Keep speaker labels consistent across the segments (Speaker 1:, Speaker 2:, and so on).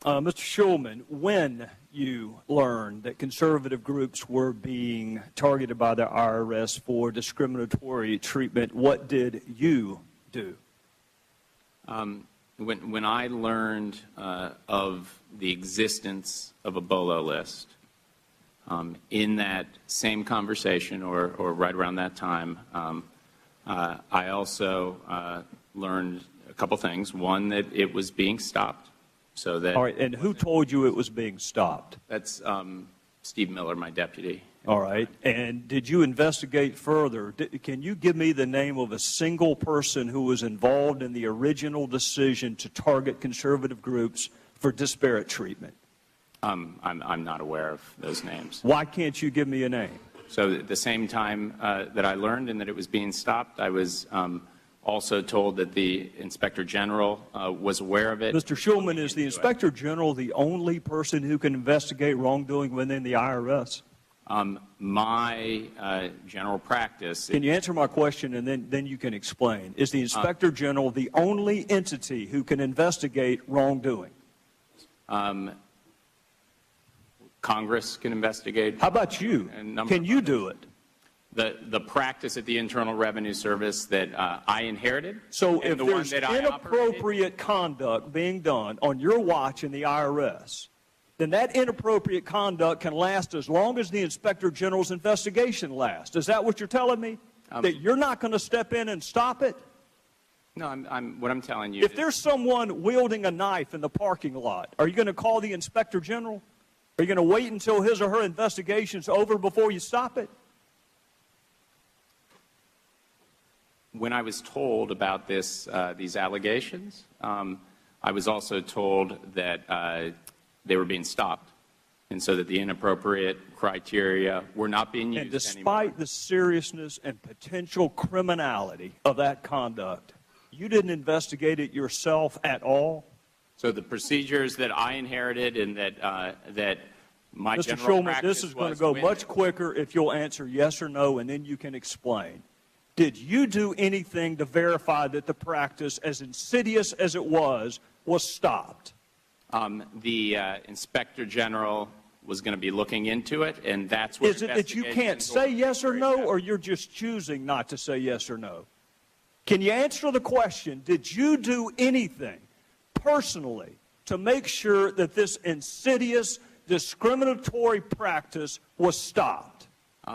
Speaker 1: Mr. Schulman, when you learned that conservative groups were being targeted by the IRS for discriminatory treatment, what did you do?
Speaker 2: When I learned of the existence of a BOLO list, in that same conversation or right around that time, I also learned a couple things. One, that it was being stopped. So that.
Speaker 1: All right, and who told you it was being stopped?
Speaker 2: That's Steve Miller, my deputy.
Speaker 1: All right, and did you investigate further? Can you give me the name of a single person who was involved in the original decision to target conservative groups for disparate treatment?
Speaker 2: I'm not aware of those names.
Speaker 1: Why can't you give me a name?
Speaker 2: So at the same time that I learned and that it was being stopped, I was also told that the Inspector General was aware of it.
Speaker 1: Mr. Schulman, is the Inspector General the only person who can investigate wrongdoing within the IRS?
Speaker 2: My general practice.
Speaker 1: Can you answer my question and then you can explain? Is the Inspector General the only entity who can investigate wrongdoing?
Speaker 2: Congress can investigate.
Speaker 1: How about you? Can you do it?
Speaker 2: The practice at the Internal Revenue Service that I inherited.
Speaker 1: So if there's inappropriate conduct being done on your watch in the IRS, then that inappropriate conduct can last as long as the Inspector General's investigation lasts. Is that what you're telling me? That you're not going to step in and stop it?
Speaker 2: No, what I'm telling you.
Speaker 1: If there's someone wielding a knife in the parking lot, are you going to call the Inspector General? Are you going to wait until his or her investigation's over before you stop it?
Speaker 2: When I was told about these allegations, I was also told that they were being stopped, and so that the inappropriate criteria were not being used
Speaker 1: anymore. And despite the seriousness and potential criminality of that conduct, you didn't investigate it yourself at all?
Speaker 2: So the procedures that I inherited and that my
Speaker 1: Mr.
Speaker 2: general
Speaker 1: Schulman,
Speaker 2: practice
Speaker 1: this is going to go much quicker if you'll answer yes or no, and then you can explain. Did you do anything to verify that the practice, as insidious as it was stopped?
Speaker 2: The Inspector General was going to be looking into it, and that's what.
Speaker 1: Is it that you can't say yes or no, or you're just choosing not to say yes or no? Can you answer the question, did you do anything personally to make sure that this insidious, discriminatory practice was stopped?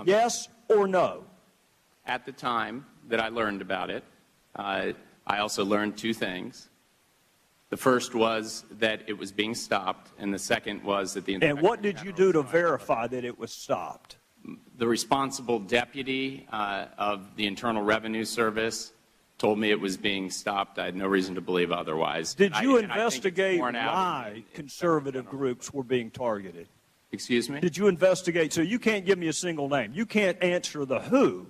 Speaker 1: Yes or no?
Speaker 2: At the time that I learned about it, I also learned two things. The first was that it was being stopped, and the second was that the Inspector
Speaker 1: And what did you do to verify that it was stopped?
Speaker 2: The responsible deputy of the Internal Revenue Service told me it was being stopped. I had no reason to believe otherwise.
Speaker 1: Did you investigate why conservative groups were being targeted?
Speaker 2: Excuse me?
Speaker 1: Did you investigate? So you can't give me a single name. You can't answer the who.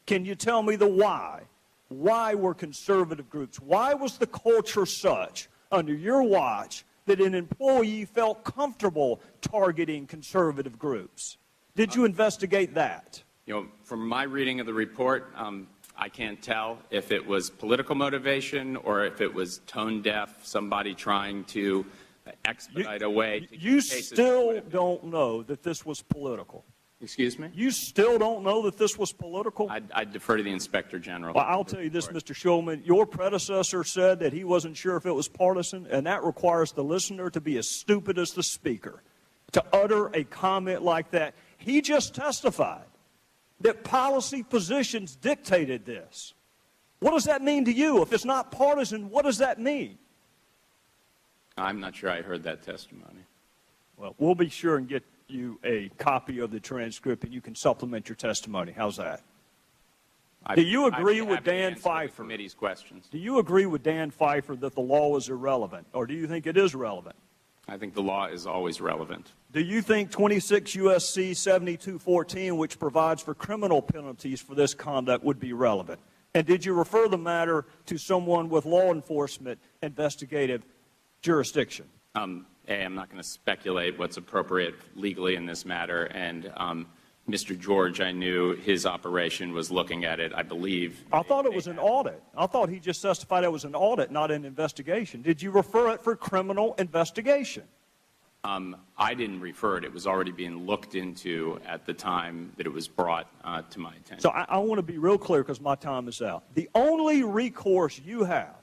Speaker 1: Can you tell me the why? Why were conservative groups? Why was the culture such under your watch that an employee felt comfortable targeting conservative groups? Did you investigate that?
Speaker 2: You know, from my reading of the report, I can't tell if it was political motivation or if it was tone deaf, somebody trying to expedite a way.
Speaker 1: You still don't know that this was political.
Speaker 2: Excuse me?
Speaker 1: You still don't know that this was political?
Speaker 2: I'd defer to the Inspector General.
Speaker 1: Well, I'll tell you this, Mr. Schulman. Your predecessor said that he wasn't sure if it was partisan, and that requires the listener to be as stupid as the speaker to utter a comment like that. He just testified that policy positions dictated this. What does that mean to you? If it's not partisan, what does that mean?
Speaker 2: I'm not sure I heard that testimony.
Speaker 1: Well, we'll be sure and get you a copy of the transcript, and you can supplement your testimony. How's that? Do you agree with Dan Pfeiffer?
Speaker 2: Committee's questions.
Speaker 1: Do you agree with Dan Pfeiffer that the law is irrelevant, or do you think it is relevant?
Speaker 2: I think the law is always relevant.
Speaker 1: Do you think 26 U.S.C. 7214, which provides for criminal penalties for this conduct, would be relevant? And did you refer the matter to someone with law enforcement investigative jurisdiction?
Speaker 2: I'm not going to speculate what's appropriate legally in this matter, and Mr. George, I knew his operation was looking at it, I believe.
Speaker 1: I thought it was an audit. I thought he just testified it was an audit, not an investigation. Did you refer it for criminal investigation?
Speaker 2: I didn't refer it. It was already being looked into at the time that it was brought to my attention.
Speaker 1: So I want to be real clear because my time is out. The only recourse you have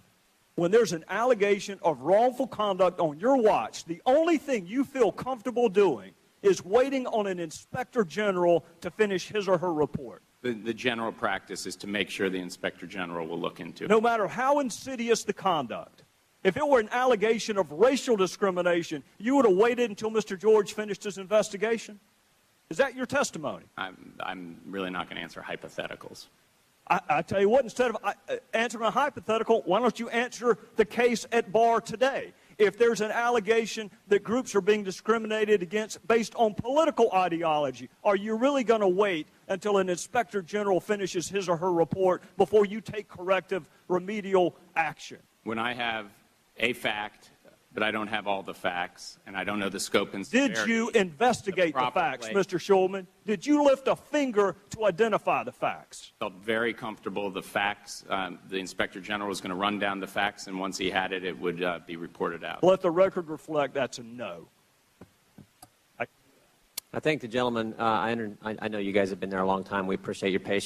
Speaker 1: when there's an allegation of wrongful conduct on your watch, the only thing you feel comfortable doing is waiting on an inspector general to finish his or her report.
Speaker 2: The general practice is to make sure the inspector general will look into it.
Speaker 1: No matter how insidious the conduct. If it were an allegation of racial discrimination, you would have waited until Mr. George finished his investigation? Is that your testimony?
Speaker 2: I'm really not going to answer hypotheticals.
Speaker 1: I tell you what, instead of answering a hypothetical, why don't you answer the case at bar today? If there's an allegation that groups are being discriminated against based on political ideology, are you really going to wait until an inspector general finishes his or her report before you take corrective remedial action?
Speaker 2: When I have a fact, but I don't have all the facts, and I don't know the scope and severity.
Speaker 1: Did you investigate the facts, Mr. Schulman? Did you lift a finger to identify the facts?
Speaker 2: I felt very comfortable the facts. The Inspector General was going to run down the facts, and once he had it, it would be reported out.
Speaker 1: Let the record reflect that's a no.
Speaker 3: I thank the gentleman. I know you guys have been there a long time. We appreciate your patience.